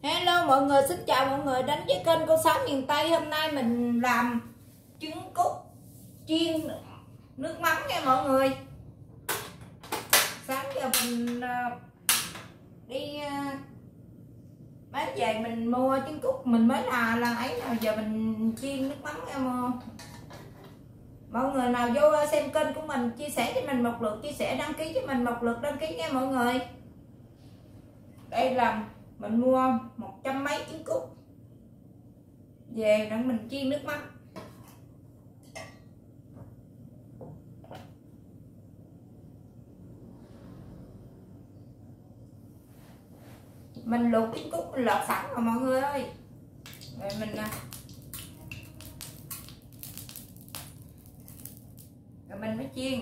Hello mọi người, xin chào mọi người đến với kênh Cô Sáu Miền Tây. Hôm nay mình làm trứng cút chiên nước mắm nha mọi người. Sáng giờ mình đi bán về mình mua trứng cút, mình mới là ấy nào giờ mình chiên nước mắm nha mọi người. Nào vô xem kênh của mình, chia sẻ cho mình một lượt, chia sẻ đăng ký cho mình một lượt đăng ký nha mọi người. Đây là mình mua 100 mấy trứng cút về để mình chiên nước mắm. Mình luộc trứng cút mình lọt sẵn rồi mọi người ơi. Rồi mình mới chiên.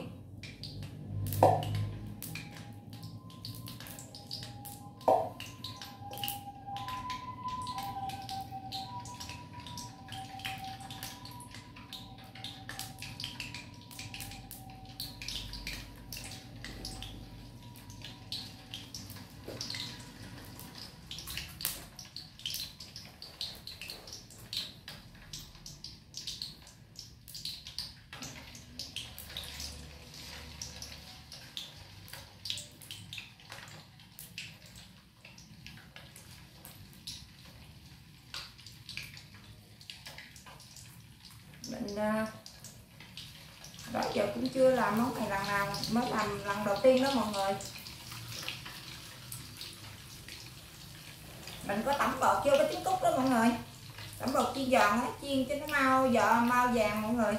Mình đó giờ cũng chưa làm món này lần nào, mới làm lần đầu tiên đó mọi người. Mình có tẩm bột vô cái trứng cút đó mọi người, tẩm bột chiên giòn á, chiên cho nó mau vàng mọi người.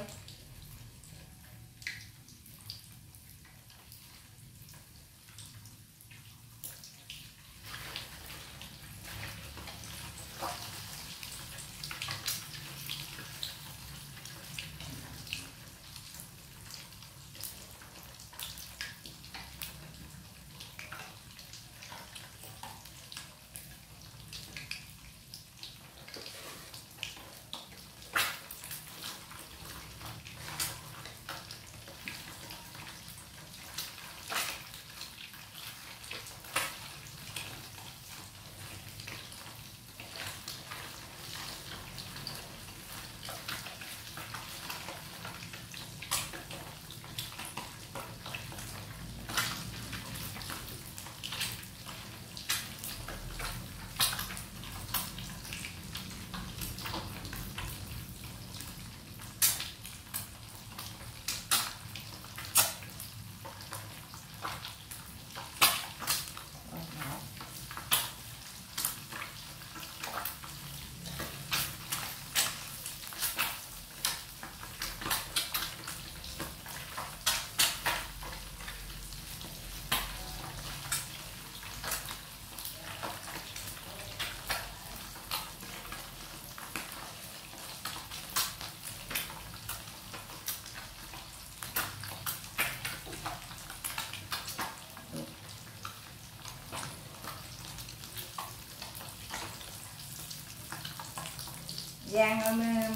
Vàng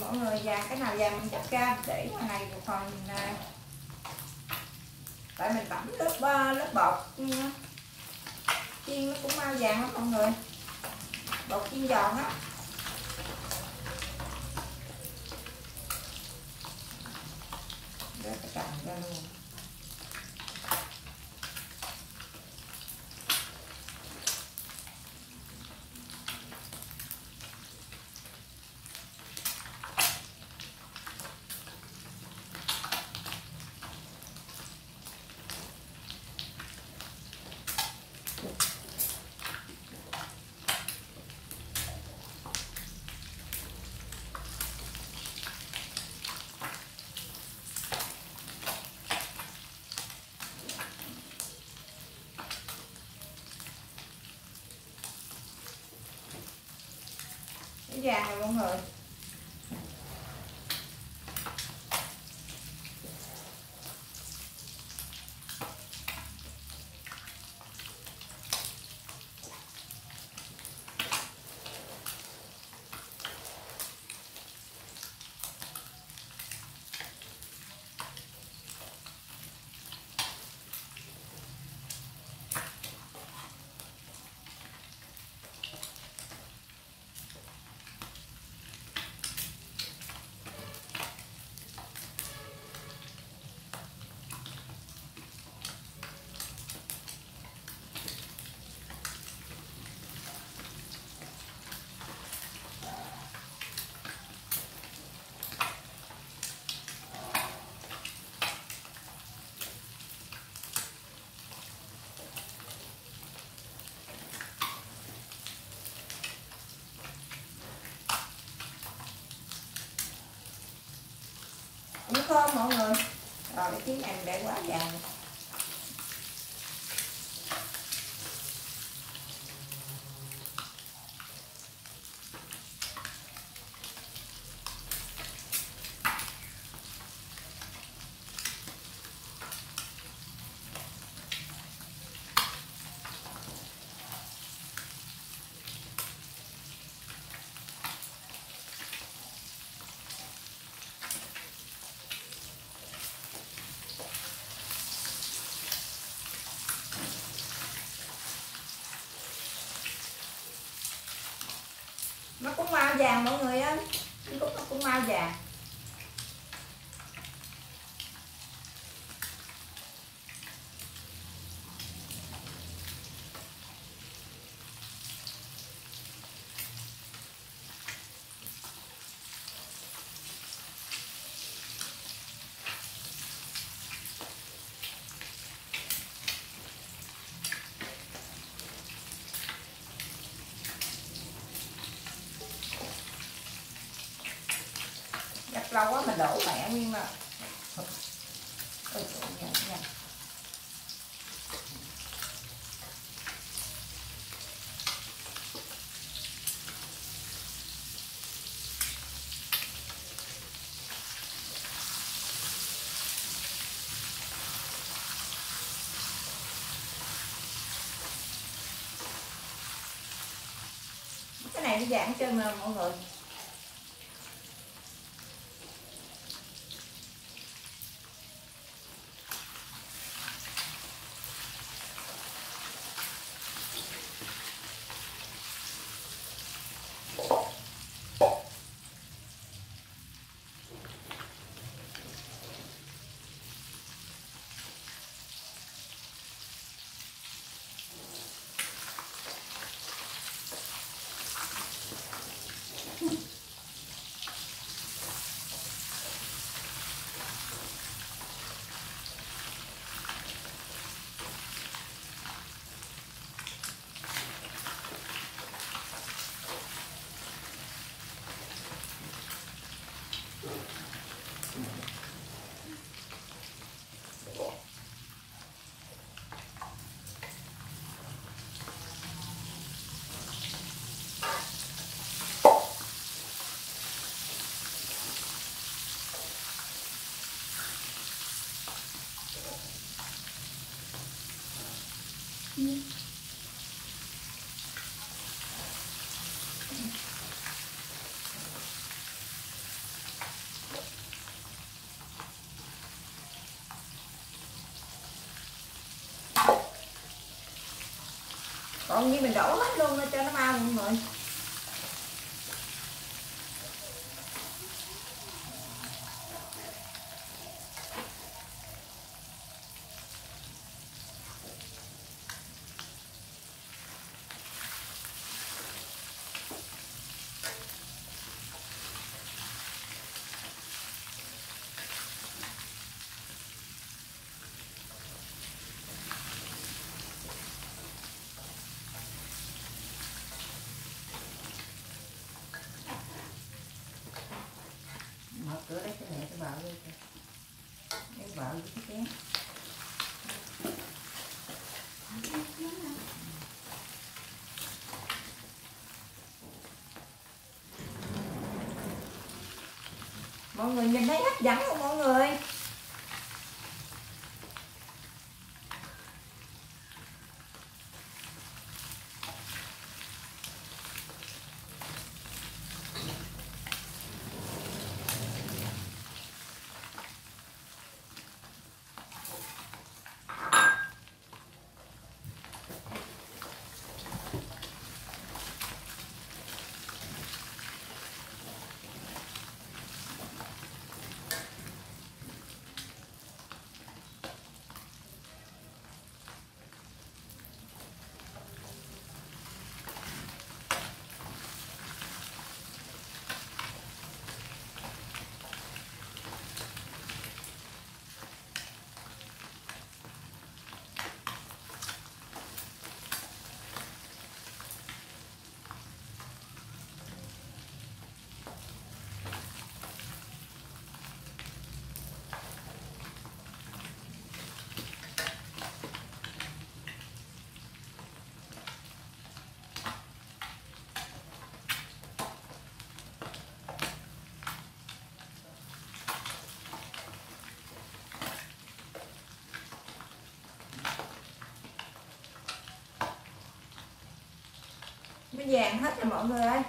mọi người, vàng cái nào vàng mình chặt ra để ngoài này một phần mình, tại mình tẩm lớp bột chiên nó cũng mau vàng lắm mọi người, bột chiên giòn á. Để cái cành ra luôn. Cái vàng này mọi người. không mọi người? Rồi cái chiến này mình để quá vàng. Nó cũng mau vàng mọi người á, nó cũng mau vàng. Lâu quá mình đổ mẹ nguyên mà. Nha. Cái này nó dạng chân mà mọi người. Còn như mình đổ hết luôn cho nó mau mọi người. Mở cửa đấy cho mẹ tôi bảo đi. Để bảo với cái chén. Mọi người nhìn thấy hấp dẫn không mọi người? vàng hết rồi mọi người ơi.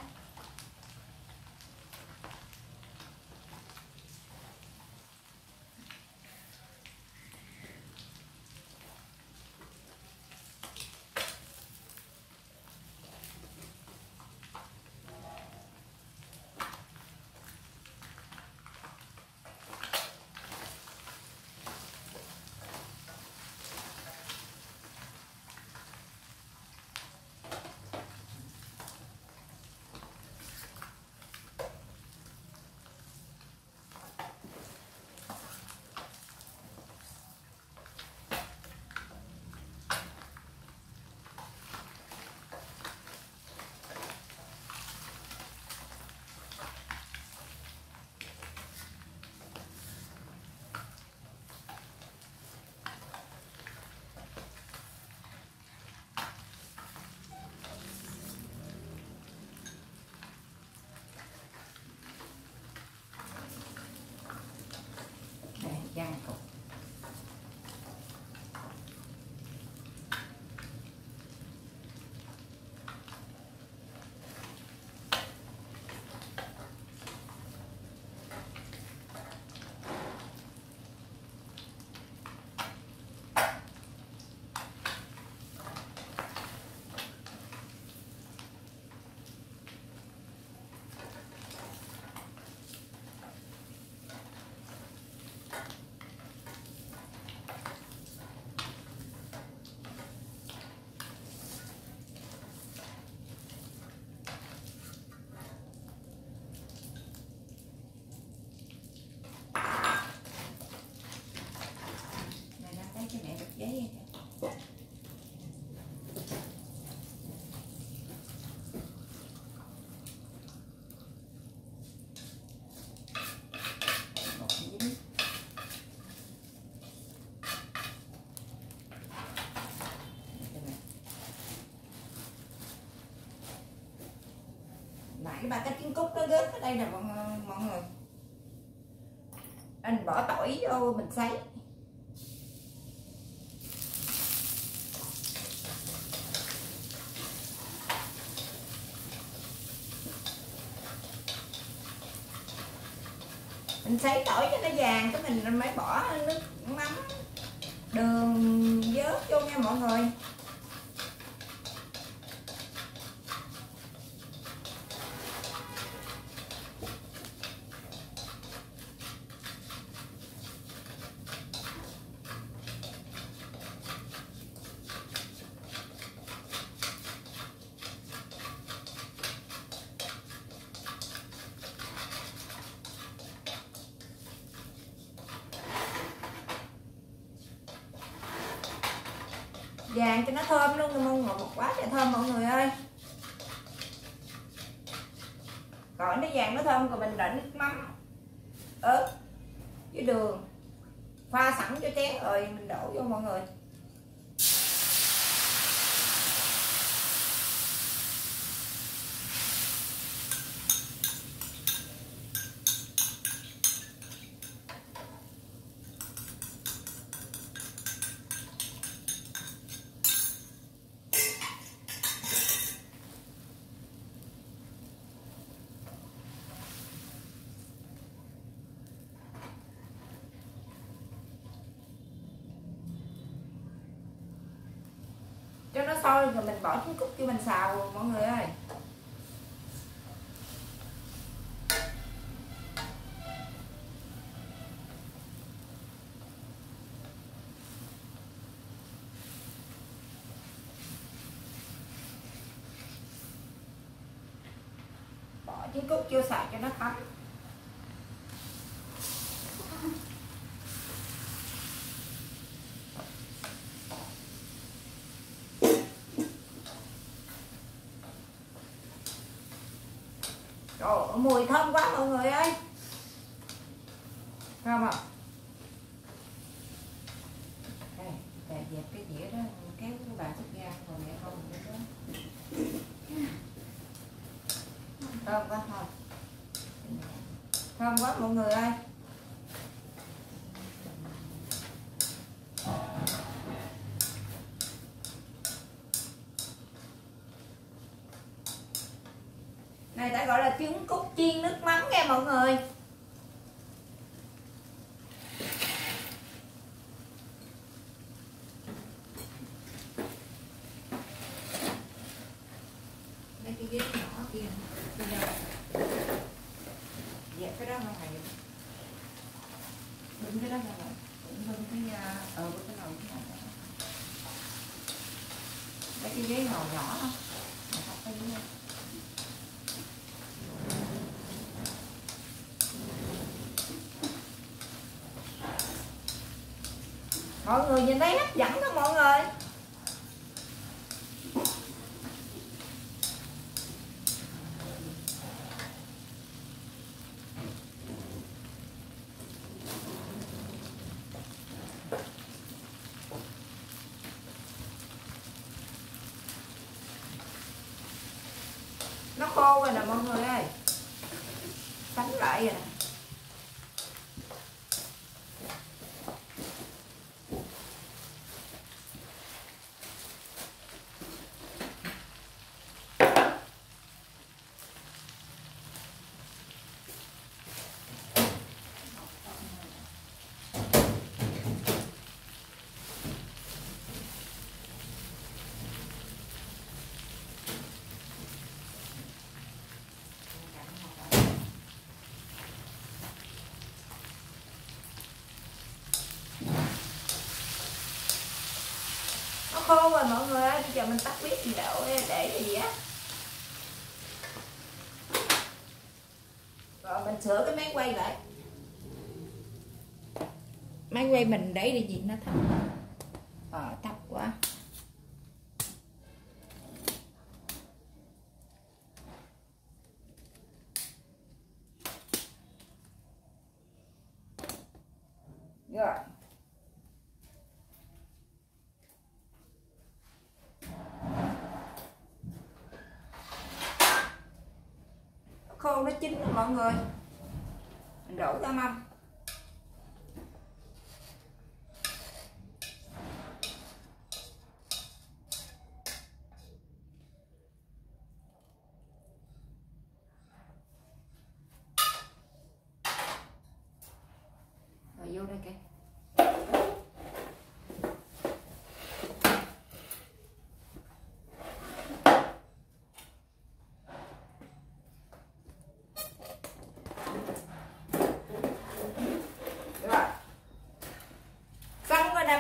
Vàng cục. Cái mẹ bịch giấy vậy. Nãy cái ba cái trứng cút nó rớt ở đây nè mọi người. Anh bỏ tỏi vô mình sấy. Mình sấy tỏi cho nó vàng cái mình mới bỏ nước mắm đường vớt vô nha mọi người. Vàng cho nó thơm luôn, một quá trời thơm mọi người ơi. Gọi nó vàng nó thơm rồi mình đổ nước mắm ớt với đường pha sẵn cho chén rồi mình đổ vô mọi người. Cho nó sôi rồi mình bỏ trứng cút cho mình xào mọi người ơi. Bỏ trứng cút vô xào cho nó thấm. Trời ơi, mùi thơm quá mọi người ơi. Thơm không? Đây, dẹp cái dĩa đó, kéo cái bàn thức ra rồi mẹ không nữa đó. Thơm quá thôi. Thơm quá mọi người ơi. Này ta gọi là trứng cút chiên nước mắm nha mọi người. Đây cái ghế nhỏ kia. Dẹp cái đó ra ngoài. Đừng cái đó ra ngoài. Đừng cái cái nồi cái này. Đây cái ghế ngồi nhỏ không? Mọi người nhìn thấy hấp dẫn không mọi người? Nó khô rồi nè mọi người ơi. Đánh lại rồi nè. Nó khô rồi mọi người ơi, bây giờ mình tắt bếp gì đậu để gì á. Rồi mình sửa cái máy quay lại. Máy quay mình để đi gì nó thấp. Thấp quá. Rồi. Khô nó chín rồi mọi người. Mình đổ ra mâm. Rồi vô đây kìa.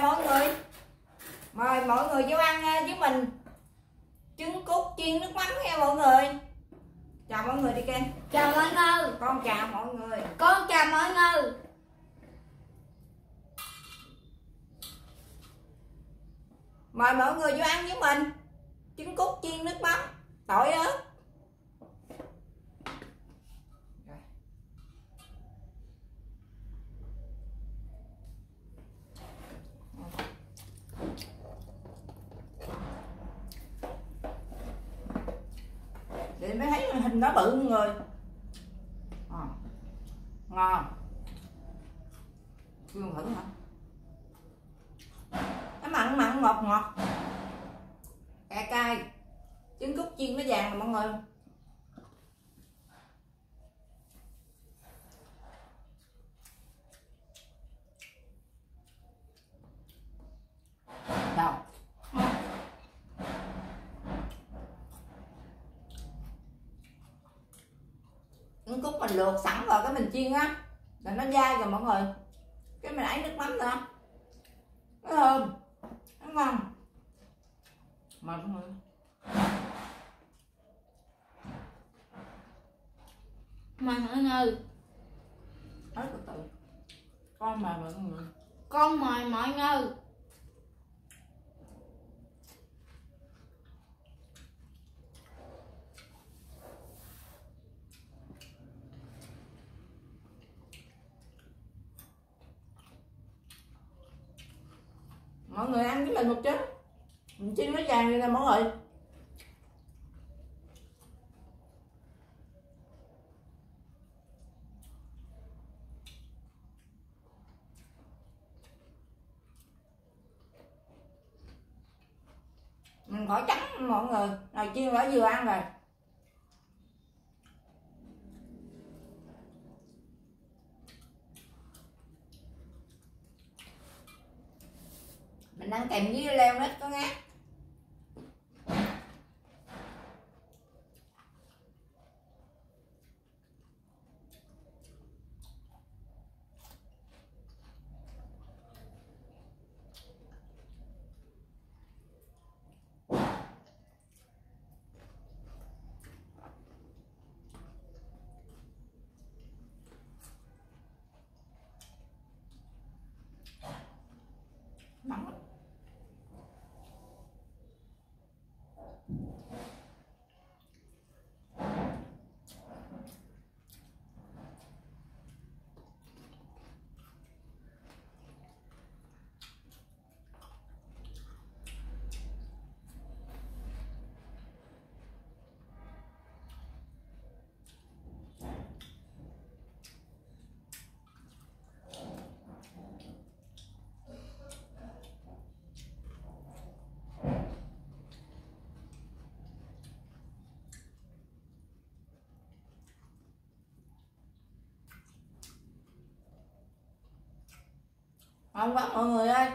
Mọi người, mời mọi người vô ăn với mình trứng cút chiên nước mắm nha mọi người. Chào mọi người đi kênh. Chào mọi người. Con chào mọi người. Con chào mọi người. Mời mọi người vô ăn với mình trứng cút chiên nước mắm tỏi ớt. Để mới thấy hình nó bự mọi người. Ngon. Chưa thử hả? Nó mặn mặn ngọt ngọt. Cay cay. Trứng cút chiên nó vàng nè mọi người. Đâu? Trứng cút mình luộc sẵn rồi cái mình chiên á là nó dai rồi mọi người, cái mình ấy nước mắm nữa, nó thơm, nó ngon. Mời mọi người. Mời mọi người. Nói từ từ. Con mời mọi người. Con mời mọi người. Mọi người ăn với mình một chút. Mình chiên nó vàng này nè mọi người. Mình khỏi trắng mọi người. Rồi chiên đã vừa ăn rồi. mình ăn kèm với leo nết có ngát. Mặn lắm. Ngon quá mọi người ơi.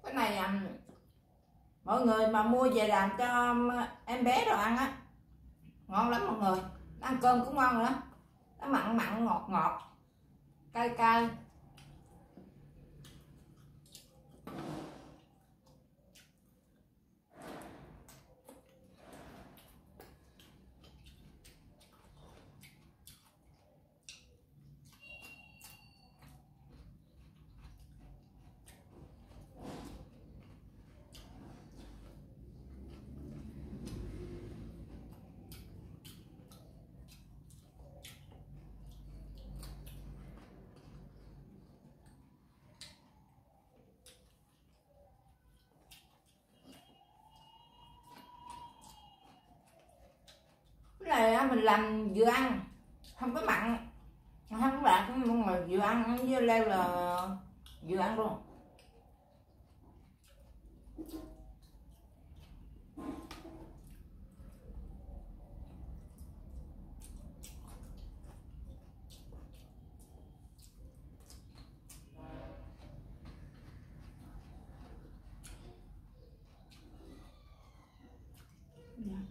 Cái này mọi người mà mua về làm cho em bé rồi ăn á, ngon lắm mọi người. Ăn cơm cũng ngon nữa, nó mặn mặn ngọt ngọt cay cay. Cái này mình làm vừa ăn không có mặn không có bạc, mọi người vừa ăn với leo là vừa ăn luôn.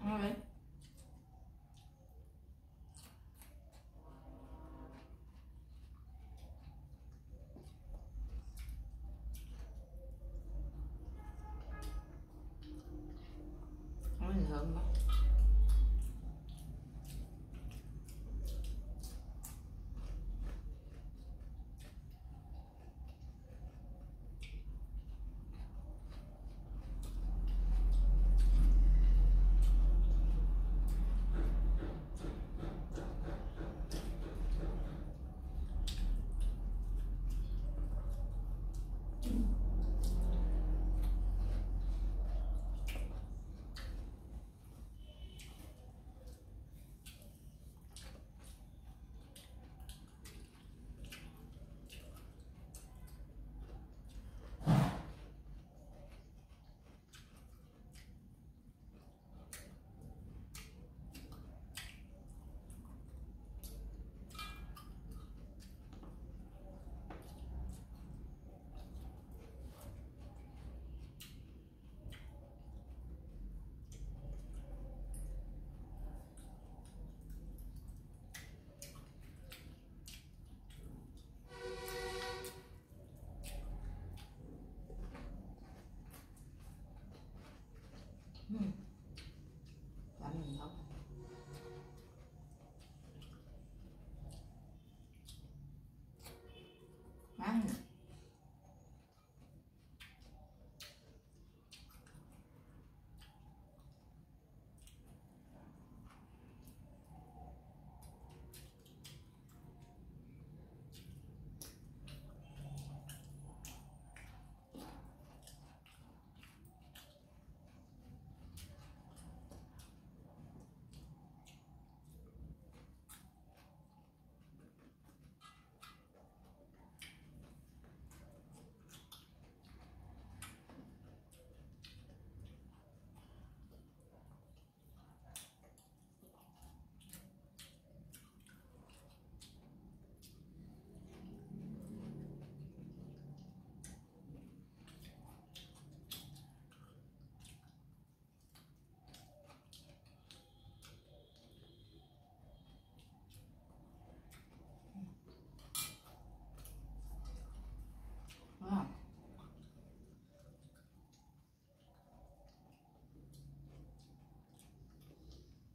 Ăn đi. Ăn thơm quá. Làm gì không? Ăn.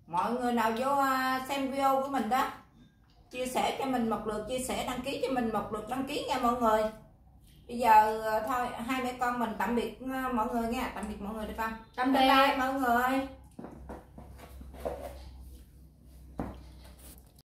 mọi người nào vô xem video của mình đó, chia sẻ cho mình một lượt chia sẻ, đăng ký cho mình một lượt đăng ký nha mọi người. Bây giờ thôi hai mẹ con mình tạm biệt mọi người nha, tạm biệt mọi người được không? Tạm Bye biệt. bye mọi người.